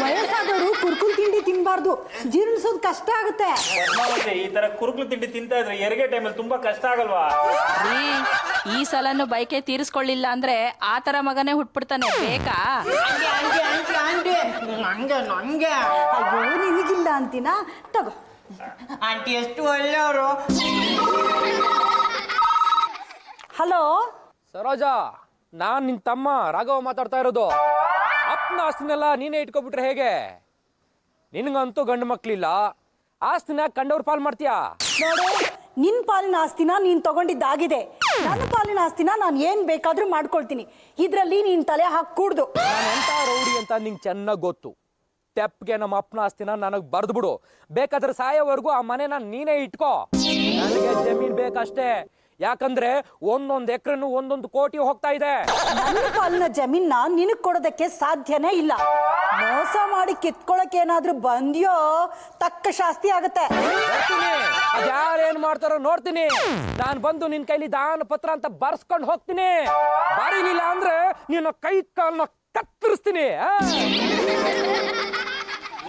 [SPEAKER 9] ವಯಸ್ಸಾದವರು ಕುರ್ಕುಲ್ ತಿಂಡಿ ತಿನ್ಬಾರ್ದು, ಜೀರ್ಣಿಸೋದು ಕಷ್ಟ ಆಗುತ್ತೆ.
[SPEAKER 7] ಈ ತರ ಕುರುಕ್ಲು ತಿಂಡಿ ತಿಂತಾ ಇದ್ರೆ ಹೆರಿಗೆ ಟೈಮಲ್ಲಿ ತುಂಬಾ ಕಷ್ಟ ಆಗಲ್ವಾ?
[SPEAKER 8] ರೀ, ಈ ಸಲನು ಬೈಕೆ ತೀರಿಸ್ಕೊಳ್ಳಿಲ್ಲ ಅಂದ್ರೆ ಆ ತರ ಮಗನೇ ಹುಟ್ಬಿಡ್ತಾನೆ, ಬೇಕಾ?
[SPEAKER 2] ನಂಗೆ
[SPEAKER 9] ಅಯ್ಯೋ, ನಿನಗಿಲ್ಲ ಅಂತೀನಾ? ತಗೋ.
[SPEAKER 2] ಆಂಟಿ ಎಷ್ಟು ಒಳ್ಳೆಯವರು.
[SPEAKER 9] ಹಲೋ
[SPEAKER 11] ಸರೋಜಾ, ನಾನ್ ನಿನ್ ತಮ್ಮ ರಾಘವ ಮಾತಾಡ್ತಾ ಇರೋದು. ಅಪ್ಪನ ಆಸ್ತಿನೆಲ್ಲ ನೀನೇ ಇಟ್ಕೊಬಿಟ್ರೆ ಹೇಗೆ? ನಿನಗಂತೂ ಗಂಡು ಮಕ್ಳಿಲ್ಲ, ಆಸ್ತಿನ ಕಂಡವ್ರ ಪಾಲ್ ಮಾಡ್ತೀಯಾ?
[SPEAKER 9] ನೋಡು, ನಿನ್ ಪಾಲಿನ ಆಸ್ತಿನ ನೀನ್ ತಗೊಂಡಿದ್ದಾಗಿದೆ. ನನ್ನ ಪಾಲಿನ ಆಸ್ತಿನ ನಾನು ಏನ್ ಬೇಕಾದ್ರೂ ಮಾಡ್ಕೊಳ್ತೀನಿ. ಇದ್ರಲ್ಲಿ ನೀನ್ ತಲೆ ಹಾಕಿ ಕೂಡ್ದು.
[SPEAKER 11] ಎಂತ ರೌಡಿ ಅಂತ ನಿಂಗೆ ಚೆನ್ನಾಗಿ ಗೊತ್ತು. ತೆಪ್ಗೆ ನಮ್ಮ ಅಪ್ಪನ ಆಸ್ತಿನ ನನಗ್ ಬರ್ದು ಬಿಡು, ಬೇಕಾದ್ರೆ ಸಾಯೋವರೆಗೂ ಆ ಮನೆನ ನೀನೇ ಇಟ್ಕೋ. ನನಗೆ ಜಮೀನ್ ಬೇಕಷ್ಟೇ, ಯಾಕಂದ್ರೆ 1 ಎಕರೆನು 1 ಕೋಟಿ ಹೋಗ್ತಾ ಇದೆ.
[SPEAKER 9] ನನ್ನ ಪಾಲಿನ ಜಮೀನ್ನ ನಿನಗ್ ಕೊಡೋದಕ್ಕೆ ಸಾಧ್ಯನೇ ಇಲ್ಲ. ಮೋಸ ಮಾಡಿ ಕಿತ್ಕೊಳಕ್ ಏನಾದ್ರೂ ಬಂದ್ಯೋ ತಕ್ಕ ಶಾಸ್ತಿ ಆಗತ್ತೆ.
[SPEAKER 11] ಯಾರೇನ್ ಮಾಡ್ತಾರೋ ನೋಡ್ತೀನಿ. ನಾನ್ ಬಂದು ನಿನ್ ಕೈಲಿ ದಾನ ಪತ್ರ ಅಂತ ಬರ್ಸ್ಕೊಂಡು ಹೋಗ್ತೀನಿ. ಬರೀಲಿಲ್ಲ ಅಂದ್ರೆ ನಿನ್ನ ಕೈ ಕಾಲ್ನ ಕತ್ತರಿಸ್ತೀನಿ.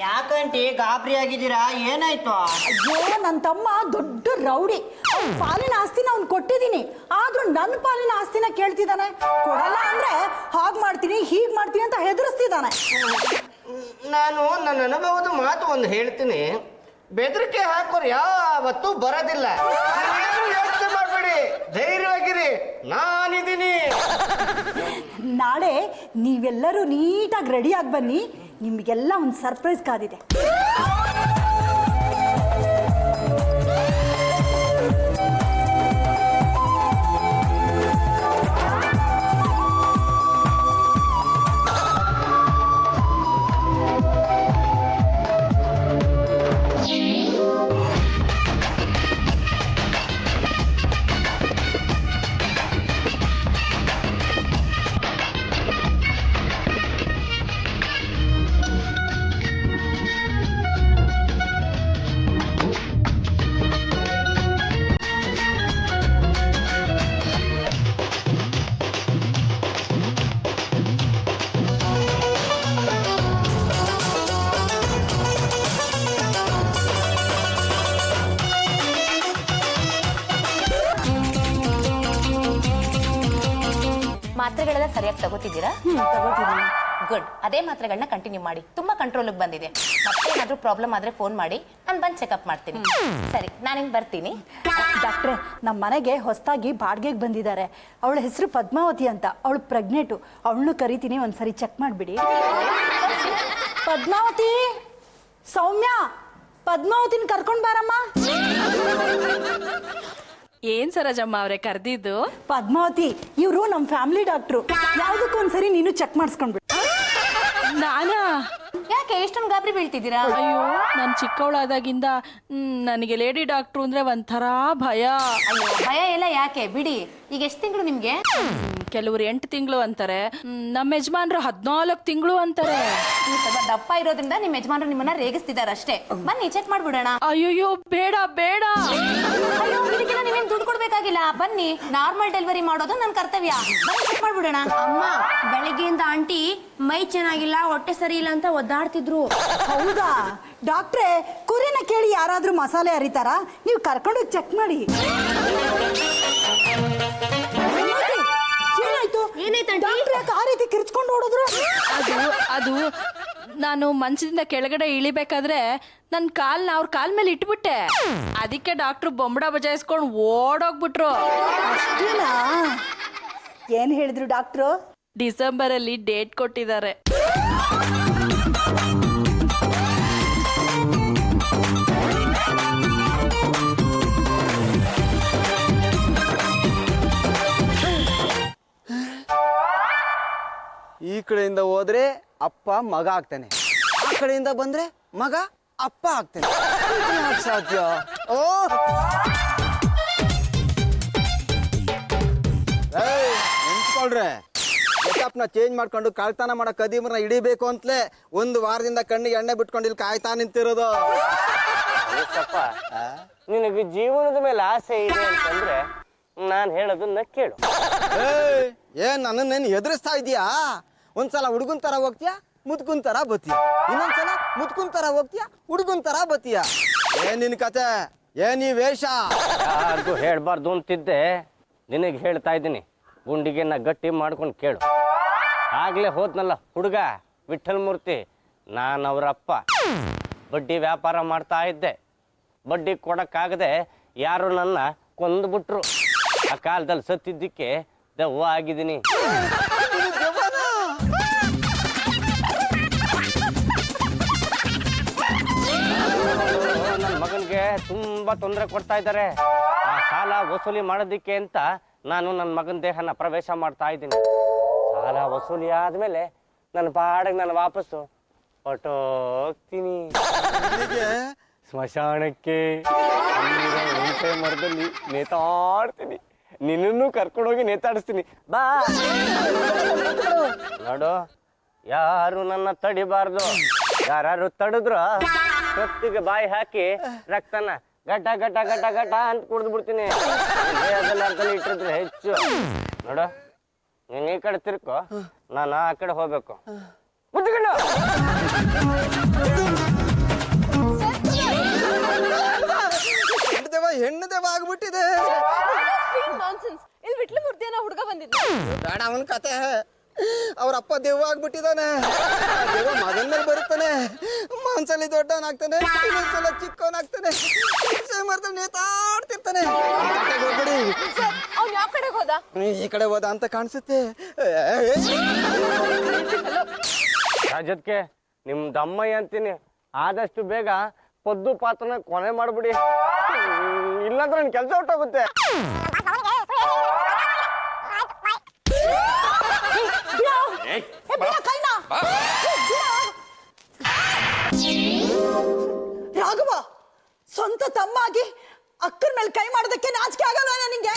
[SPEAKER 2] ಯಾಕಂಟಿ ಗಾಬರಿ ಆಗಿದ್ದೀರಾ? ಏನಾಯ್ತು?
[SPEAKER 9] ಅಯ್ಯೋ, ನನ್ನ ತಮ್ಮ ದೊಡ್ಡ ರೌಡಿ. ಅವ್ನ ಪಾಲಿನ ಆಸ್ತಿನ ಅವ್ನು ಕೊಟ್ಟಿದ್ದೀನಿ, ಆದ್ರೂ ನನ್ನ ಪಾಲಿನ ಆಸ್ತಿನ ಕೇಳ್ತಿದ್ದಾನೆ. ಕೊಡಲ್ಲ ಅಂದ್ರೆ ಹಾಗ್ ಮಾಡ್ತೀನಿ ಹೀಗ್ ಮಾಡ್ತೀನಿ ಅಂತ ಹೆದರ್ಸ್ತಿದ್ದಾನೆ.
[SPEAKER 4] ನಾನು ನನ್ನ ಅನುಭವದ ಮಾತು ಒಂದು ಹೇಳ್ತೀನಿ. ಬೆದರಿಕೆ ಹಾಕೋರು ಯಾವತ್ತೂ ಬರೋದಿಲ್ಲ. ಯೋಚನೆ ಮಾಡ್ಬೇಡಿ, ಧೈರ್ಯವಾಗಿರಿ, ನಾನಿದ್ದೀನಿ.
[SPEAKER 9] ನಾಳೆ ನೀವೆಲ್ಲರೂ ನೀಟಾಗಿ ರೆಡಿಯಾಗಿ ಬನ್ನಿ, ನಿಮಗೆಲ್ಲ ಒಂದು ಸರ್ಪ್ರೈಸ್ ಕಾದಿದೆ.
[SPEAKER 5] ಮಾತ್ರೆಗಳೆಲ್ಲ ಸರಿಯಾಗಿ ತಗೋತಿದ್ದೀರಾ?
[SPEAKER 9] ತಗೋತಿದ್ದೀನಿ.
[SPEAKER 5] ಗುಡ್. ಅದೇ ಮಾತ್ರೆಗಳನ್ನ ಕಂಟಿನ್ಯೂ ಮಾಡಿ. ತುಂಬಾ ಕಂಟ್ರೋಲಿಗೆ ಬಂದಿದೆ. ಮತ್ತೇನಾದ್ರೂ ಪ್ರಾಬ್ಲಮ್ ಆದ್ರೆ ಫೋನ್ ಮಾಡಿ, ನಾನು ಬಂದು ಚೆಕಪ್ ಮಾಡ್ತೀನಿ. ಸರಿ, ನಾನಿನ್ ಬರ್ತೀನಿ.
[SPEAKER 9] ಡಾಕ್ಟ್ರೆ, ನಮ್ಮ ಮನೆಗೆ ಹೊಸದಾಗಿ ಬಾಡಿಗೆಗೆ ಬಂದಿದ್ದಾರೆ. ಅವಳ ಹೆಸರು ಪದ್ಮಾವತಿ ಅಂತ. ಅವಳು ಪ್ರೆಗ್ನೆಂಟು. ಅವಳನ್ನು ಕರಿತೀನಿ, ಒಂದ್ಸರಿ ಚೆಕ್ ಮಾಡಿಬಿಡಿ. ಪದ್ಮಾವತಿ, ಸೌಮ್ಯ, ಪದ್ಮಾವತಿನ ಕರ್ಕೊಂಡು ಬಾರಮ್ಮ.
[SPEAKER 8] ಏನ್ ಸರೋಜಮ್ಮ ಅವ್ರೆ ಕರ್ದಿದ್ದು?
[SPEAKER 9] ಪದ್ಮಾವತಿ, ಇವರು ನಮ್ಮ ಫ್ಯಾಮಿಲಿ ಡಾಕ್ಟ್ರು. ಯಾವುದಕ್ಕೂ ಒಂದ್ಸರಿ ನೀನು ಚೆಕ್ ಮಾಡಿಸ್ಕೊಂಡ್ಬಿಡು.
[SPEAKER 8] ನಾನಾ?
[SPEAKER 5] ಯಾಕೆ ಇಷ್ಟೊಂದು ಗಾಬರಿ ಬೀಳ್ತಿದ್ದೀರಾ?
[SPEAKER 8] ಅಯ್ಯೋ, ನಾನು ಚಿಕ್ಕವಳಾದಾಗಿಂದ ನನಗೆ ಲೇಡಿ ಡಾಕ್ಟ್ರು ಅಂದ್ರೆ ಒಂಥರ ಭಯ.
[SPEAKER 5] ಅಯ್ಯೋ, ಭಯ ಎಲ್ಲ ಯಾಕೆ ಬಿಡಿ. ಈಗ ಎಷ್ಟು ತಿಂಗಳು ನಿಮ್ಗೆ?
[SPEAKER 8] ಕೆಲವರು 8 ತಿಂಗಳು ಅಂತಾರೆ, ನಮ್ಮ ಯಜಮಾನ್ರು 14 ತಿಂಗಳು ಅಂತಾರೆ.
[SPEAKER 5] ನೀವು ಸ್ವಲ್ಪ ದಪ್ಪ ಇರೋದ್ರಿಂದ ನಿಮ್ಮ ಯಜಮಾನರು ನಿಮ್ಮನ್ನ ರೇಗಿಸ್ತಿದ್ದಾರೆ ಅಷ್ಟೇ. ಬನ್ನಿ ಚೆಕ್ ಮಾಡ್ಬಿಡೋಣ.
[SPEAKER 8] ಅಯ್ಯೋ ಬೇಡ ಬೇಡ.
[SPEAKER 5] ಅಯ್ಯೋ, ಇದಕ್ಕೆಲ್ಲ ನೀವೇನ್ ದುಡ್ಡು ಕೊಡ್ಬೇಕಾಗಿಲ್ಲ. ಬನ್ನಿ, ನಾರ್ಮಲ್ ಡೆಲಿವರಿ ಮಾಡೋದು ನನ್ನ ಕರ್ತವ್ಯ. ಬನ್ನಿ ಚೆಕ್ ಮಾಡ್ಬಿಡೋಣ.
[SPEAKER 6] ಅಮ್ಮ, ಬೆಳಗ್ಗೆಯಿಂದ ಆಂಟಿ ಮೈ ಚೆನ್ನಾಗಿಲ್ಲ, ಹೊಟ್ಟೆ ಸರಿ ಇಲ್ಲ ಅಂತ ಒದ್ದಾಡ್ತಿದ್ರು.
[SPEAKER 9] ಹೌದಾ ಡಾಕ್ಟ್ರೆ? ಕುರಿನ ಕೇಳಿ ಯಾರಾದ್ರೂ ಮಸಾಲೆ ಅರಿತಾರಾ? ನೀವು ಕರ್ಕೊಂಡೋಗಿ ಚೆಕ್ ಮಾಡಿ. ಏನಾಯ್ತು? ಡಾಕ್ಟ್ರೆ ಯಾಕೆ ಆ ರೀತಿ ಕಿರ್ಚ್ಕೊಂಡು ಓಡಿದ್ರು?
[SPEAKER 8] ಅದು ನಾನು ಮಂಚದಿಂದ ಕೆಳಗಡೆ ಇಳಿಬೇಕಾದ್ರೆ ನನ್ನ ಕಾಲ್ನ ಅವ್ರ ಕಾಲ್ ಮೇಲೆ ಇಟ್ಬಿಟ್ಟೆ. ಅದಕ್ಕೆ ಡಾಕ್ಟ್ರು ಬೊಂಬಡ ಬಜಾಯಿಸ್ಕೊಂಡು ಓಡೋಗ್ಬಿಟ್ರು.
[SPEAKER 9] ಅಷ್ಟೇನಾ? ಏನ್ ಹೇಳಿದ್ರು ಡಾಕ್ಟ್ರು?
[SPEAKER 8] ಡಿಸೆಂಬರ್ ಅಲ್ಲಿ ಡೇಟ್ ಕೊಟ್ಟಿದ್ದಾರೆ.
[SPEAKER 10] ಈ ಕಡೆಯಿಂದ ಹೋದ್ರೆ ಅಪ್ಪ ಮಗ ಆಗ್ತಾನೆ, ಆ ಕಡೆಯಿಂದ ಬಂದ್ರೆ ಮಗ ಅಪ್ಪ ಆಗ್ತಾನೆ. ಯಾಕ್ ಸಾಧ್ಯ? ಓ ನಿಂತ್ಕೊಳ್ರೆ, ಗೆಟಪ್ನ ಚೇಂಜ್ ಮಾಡ್ಕೊಂಡು ಕಳ್ತನ ಮಾಡೋ ಕದೀಮರನ್ನ ಹಿಡಿಬೇಕು ಅಂತಲೇ 1 ವಾರದಿಂದ ಕಣ್ಣಿಗೆ ಎಣ್ಣೆ ಬಿಟ್ಕೊಂಡು ಇಲ್ಲಿ ಕಾಯ್ತಾ ನಿಂತಿರೋದು.
[SPEAKER 4] ನಿನಗೆ ಜೀವನದ ಮೇಲೆ ಆಸೆ ಇದೆ ಅಂತಂದ್ರೆ ನಾನು ಹೇಳೋದನ್ನ ಕೇಳು.
[SPEAKER 10] ಏನ್ ನನ್ನನ್ನೇನು ಎದುರಿಸ್ತಾ ಇದೀಯಾ? ಒಂದ್ಸಲ ಹುಡುಗನ್ ತರ ಹೋಗ್ತೀಯಾ, ಮುದ್ಕುನ್ ತರ ಬತ್ತೀಯ. ಇನ್ನೊಂದ್ಸಲ ಮುದ್ಕುನ್ ತರ ಹೋಗ್ತೀಯಾ, ಹುಡುಗನ್ ತರ ಬತ್ತೀಯ. ಏನ್ ನಿನ್ ಕತೆ? ಏನ್ ಈ ವೇಷ?
[SPEAKER 4] ಯಾರಿಗೂ ಹೇಳ್ಬಾರ್ದು ಅಂತಿದ್ದೆ, ನಿನಗೆ ಹೇಳ್ತಾ ಇದ್ದೀನಿ. ಗುಂಡಿಗೆನ ಗಟ್ಟಿ ಮಾಡ್ಕೊಂಡು ಕೇಳು. ಆಗ್ಲೇ ಹೋದ್ನಲ್ಲ ಹುಡುಗ ವಿಠಲ್ ಮೂರ್ತಿ, ನಾನು ಅವರಪ್ಪ. ಬಡ್ಡಿ ವ್ಯಾಪಾರ ಮಾಡ್ತಾ ಇದ್ದೆ. ಬಡ್ಡಿ ಕೊಡಕ್ಕಾಗದೆ ಯಾರು ನನ್ನ ಕೊಂದ್ಬಿಟ್ರು. ಆ ಕಾಲದಲ್ಲಿ ಸತ್ತಿದ್ದಕ್ಕೆ ದೆವ್ವ ಆಗಿದ್ದೀನಿ. ನನ್ನ ಮಗನಿಗೆ ತುಂಬಾ ತೊಂದರೆ ಕೊಡ್ತಾ ಇದ್ದಾರೆ. ಆ ಸಾಲ ವಸೂಲಿ ಮಾಡೋದಿಕ್ಕೆ ಅಂತ ನಾನು ನನ್ನ ಮಗನ ದೇಹನ ಪ್ರವೇಶ ಮಾಡ್ತಾ ಇದ್ದೀನಿ. ಸಾಲ ವಸೂಲಿ ಆದ್ಮೇಲೆ ನನ್ನ ಪಾಡಿಗೆ ನಾನು ವಾಪಸ್ಸು ಹೊರಟೋಗ್ತೀನಿ ಸ್ಮಶಾನಕ್ಕೆ. ಹುಣಸೆ ಮರದಲ್ಲಿ ನೇತಾಡ್ತೀನಿ. ನಿನ್ನನ್ನು ಕರ್ಕೊಂಡೋಗಿ ನೇತಾಡಿಸ್ತೀನಿ ಬಾ. ನೋಡು, ಯಾರು ನನ್ನ ತಡಿಬಾರ್ದು. ಯಾರು ತಡಿದ್ರು ಕತ್ತಿಗೆ ಬಾಯಿ ಹಾಕಿ ರಕ್ತನ ಗಟ ಗಟ ಗಟ ಗಟ ಅಂತ ಕುಡ್ದು ಬಿಡ್ತೀನಿ. ದೇಹದಲ್ಲಿ ಇಟ್ಟಿದ್ರೆ ಹೆಚ್ಚು. ನೋಡು, ನೀನ್ ಈ ಕಡೆ ತಿರ್ಕೋ, ನಾನು ಆ ಕಡೆ ಹೋಗ್ಬೇಕು. ಮುಚ್ಚಿಕೊಂಡು
[SPEAKER 10] ಹೆಣ್ಣು ದೇವ ಆಗ್ಬಿಟ್ಟಿದೆ.
[SPEAKER 6] ಇಲ್ಲಿ ಬಿಟ್ಲು ಮೂರ್ತಿಯನ್ನ ಹುಡುಗ ಬಂದಿದ್ದ.
[SPEAKER 10] ಬೇಡ ಅವನ ಕತೆ. ಅವ್ರ ಅಪ್ಪ ದೆವ್ವ ಆಗ್ಬಿಟ್ಟಿದಾನೆ. ದೆವ್ವ ಮಗನ ಮೇಲೆ ಬರುತ್ತಾನೆ. ಒಂದ್ಸಲಿ ದೊಡ್ಡವನಾಗ್ತಾನೆ, ಇನ್ನೊಂದ್ಸಲ ಚಿಕ್ಕವನಾಗ್ತಾನೆ. ಮರದಲ್ಲಿ ನೇತಾಡ್ತಿರ್ತಾನೆ.
[SPEAKER 6] ಅವ್ನು ಯಾವ ಕಡೆಗೆ ಹೋದ?
[SPEAKER 10] ಈ ಕಡೆ ಹೋದ ಅಂತ ಕಾಣಿಸುತ್ತೆ.
[SPEAKER 4] ರಾಜದ್ಕೆ ನಿಮ್ದು ಅಮ್ಮಯ್ಯ ಅಂತೀನಿ. ಆದಷ್ಟು ಬೇಗ ಪದ್ದು ಪಾತ್ರನ ಕೊನೆ ಮಾಡ್ಬಿಡಿ, ಇಲ್ಲಾಂದ್ರೆ ನನ್ ಕೆಲಸ ಹೊಟ್ಟೋಗುತ್ತೆ.
[SPEAKER 9] ರಾಘವ, ಸ್ವಂತ ತಮ್ಮ ಆಗಿ ಅಕ್ಕನ ಮೇಲೆ ಕೈ ಮಾಡೋದಕ್ಕೆ ನಾಚಿಕೆ ಆಗಲ್ಲ ನಿಂಗೆ?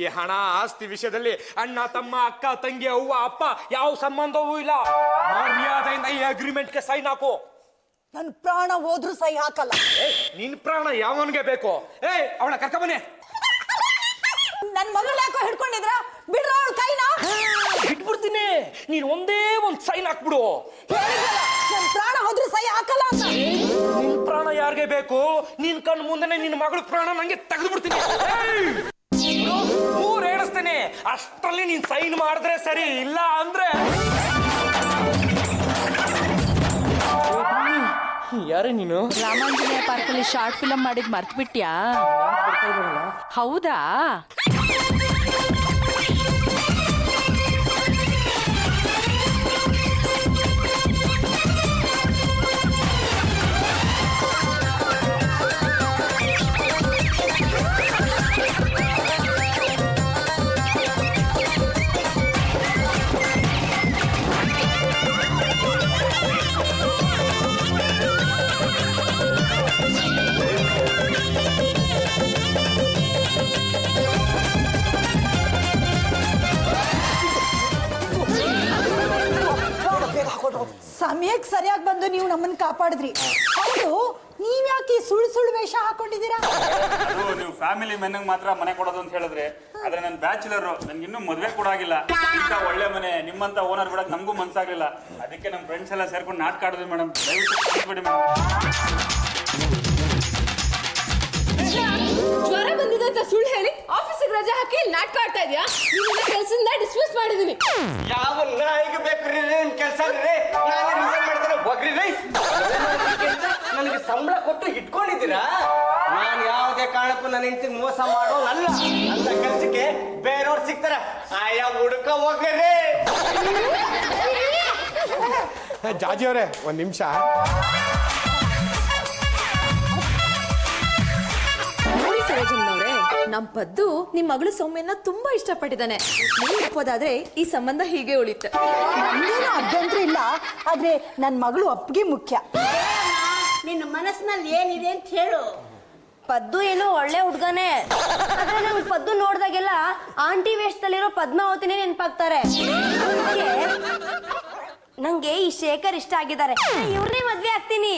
[SPEAKER 11] ಈ ಹಣ ಆಸ್ತಿ ವಿಷಯದಲ್ಲಿ ಅಣ್ಣ ತಮ್ಮ ಅಕ್ಕ ತಂಗಿ ಅವ್ವ ಅಪ್ಪ ಯಾವ ಸಂಬಂಧವೂ ಇಲ್ಲ. ಮರ್ಯಾದೆಯಿಂದ ಈ ಅಗ್ರಿಮೆಂಟ್ಗೆ ಸೈನ್ ಹಾಕು.
[SPEAKER 9] ನನ್ನ ಪ್ರಾಣ ಹೋದ್ರೂ ಸಹಿ ಹಾಕಲ್ಲ.
[SPEAKER 11] ನಿನ್ ಪ್ರಾಣ ಯಾವನ್ಗೆ ಬೇಕು? ಅವಳ ಕರ್ಕ ಬನ್ನಿ.
[SPEAKER 9] ನನ್ ಮಗಳು ಯಾಕೋ ಹಿಡ್ಕೊಂಡಿದ್ರ? ಬಿಡ್ರ ಅವಳ ಕೈನ.
[SPEAKER 11] ಬಿಟ್ಬಿಡ್ತೀನಿ, ನೀನ್ ಒಂದೇ ಒಂದ್ ಸೈನ್ ಹಾಕ್ಬಿಡು.
[SPEAKER 9] ನನ್ ಪ್ರಾಣ ಹೋದ್ರೂ ಸಹಿ ಹಾಕಲ್ಲ ಅಂತ.
[SPEAKER 11] ನಿನ್ ಪ್ರಾಣ ಯಾರಿಗೆ ಬೇಕು? ನಿನ್ ಕಣ್ಣು ಮುಂದೆನೆ ನಿನ್ ಮಗಳ ಪ್ರಾಣ ನಂಗೆ ತೆಗೆದು ಬಿಡ್ತೀನಿ. 3 ಹೇಳಿಸ್ತೇನೆ. ಅಷ್ಟರಲ್ಲಿ ನೀನ್ ಸೈನ್ ಮಾಡಿದ್ರೆ ಸರಿ, ಇಲ್ಲ ಅಂದ್ರೆ ಯಾರೇ ನೀನು?
[SPEAKER 8] ರಾಮಾಂಜನೇಯ ಪಾರ್ಕಲ್ಲಿ ಶಾರ್ಟ್ ಫಿಲಮ್ ಮಾಡಿದ್ ಮರ್ತ್ಬಿಟ್ಯಾ? ಹೌದಾ?
[SPEAKER 9] ಸಮಯಕ್ಕೆ ಸರಿಯಾಗಿ ಬಂದು ನೀವು ನಮ್ಮನ್ನ ಕಾಪಾಡಿದ್ರಿ. ಹೌದು, ನೀವ್ಯಾಕೆ ಸುಳ್ಳು ವೇಷ ಹಾಕೊಂಡಿದ್ದೀರಾ?
[SPEAKER 7] ಅದು ನೀವು ಫ್ಯಾಮಿಲಿ ಮೆನ್ಗೆ ಮಾತ್ರ ಮನೆ ಕೊಡೋದು ಅಂತ ಹೇಳಿದ್ರೆ, ಆದ್ರೆ ನನ್ನ ಬ್ಯಾಚುಲರ್, ನನ್ಗೆ ಇನ್ನೂ ಮದುವೆ ಕೂಡ ಆಗಿಲ್ಲ. ಇಂಥ ಒಳ್ಳೆ ಮನೆ ನಿಮ್ಮಂತ ಓನರ್ ಬಿಡಕ್ ನಮಗೂ ಮನ್ಸಾಗ್ಲಿಲ್ಲ. ಅದಕ್ಕೆ ನಮ್ಮ ಫ್ರೆಂಡ್ಸ್ ಎಲ್ಲ ಸೇರ್ಕೊಂಡು ನಾಟಕ ಆಡಿದ್ವಿ ಮೇಡಮ್. ದಯವಿಟ್ಟು ಬಿಡಿ ಮೇಡಮ್.
[SPEAKER 6] ಜ್ವರ ಬಂದಿದೆ ಅಂತ ಸುಳ್ಳು ಹೇಳಿ ಆಫೀಸಿಗೆ ರಜೆ ಹಾಕಿ ನಾಟಕ ಆಡ್ತಾ ಇದೆಯಾ? ನಿನ್ನ ಕೆಲಸದಿಂದ ಡಿಸ್ಮಿಸ್ ಮಾಡಿದೀನಿ.
[SPEAKER 4] ಯಾವ ನಾಯಿಗೆ ಬೇಕ್ರಿ ಕೆಲಸ? ನಾನು ರಿಸೈನ್ ಮಾಡಿದ್ರೆ ಹೋಗ್ರಿ. ನನಗೆ ಸಂಬಳ ಕೊಟ್ಟು ಇಟ್ಕೊಂಡಿದ್ದೀರಾ? ನಾನು ಯಾವುದೇ ಕಾರಣಕ್ಕೂ ನನ್ನ ಹೆಂಡತಿ ಮೋಸ ಮಾಡೋನಲ್ಲ. ಅಂತ ಕೆಲಸಕ್ಕೆ ಬೇರೆಯವ್ರು ಸಿಗ್ತಾರೆ. ಆಯಾ ಹುಡುಕ ಹೋಗ್ರಿ.
[SPEAKER 1] ಜಾಜಿ ಅವರೇ, ಒಂದು ನಿಮಿಷ.
[SPEAKER 5] ನೋಡಿ ಸರೋಜಮ್ಮನವ್ರೆ, ನಮ್ ಪದ್ದು ನಿಮ್ ಮಗಳು ಸೌಮ್ಯನ ತುಂಬಾ ಇಷ್ಟಪಟ್ಟಿದ್ದಾನೆ. ನೀವು ಒಪ್ಪೋದಾದ್ರೆ ಈ ಸಂಬಂಧ ಹೀಗೆ ಉಳಿತು.
[SPEAKER 9] ನಮ್ಗೇನು ಅಭ್ಯಂತರ ಇಲ್ಲ, ಆದ್ರೆ ನನ್ನ ಮಗಳು ಒಪ್ಪಿಗೆ ಮುಖ್ಯ.
[SPEAKER 3] ನಿನ್ನ ಮನಸ್ಸಿನಲ್ಲಿ ಏನಿದೆ ಅಂತ ಹೇಳು.
[SPEAKER 5] ಪದ್ದು ಏನೋ ಒಳ್ಳೆ ಹುಡ್ಗನೇ, ಆದ್ರೆ ನಂಗೆ ಪದ್ದು ನೋಡ್ದಾಗೆಲ್ಲ ಆಂಟಿ ವೇಷದಲ್ಲಿರೋ ಪದ್ಮಾವತಿನೇ ನೆನಪಾಗ್ತಾರೆ. ನಂಗೆ ಈ ಶೇಖರ್ ಇಷ್ಟ ಆಗಿದ್ದಾರೆ, ಇವ್ರನ್ನೇ ಮದ್ವೆ ಆಗ್ತೀನಿ.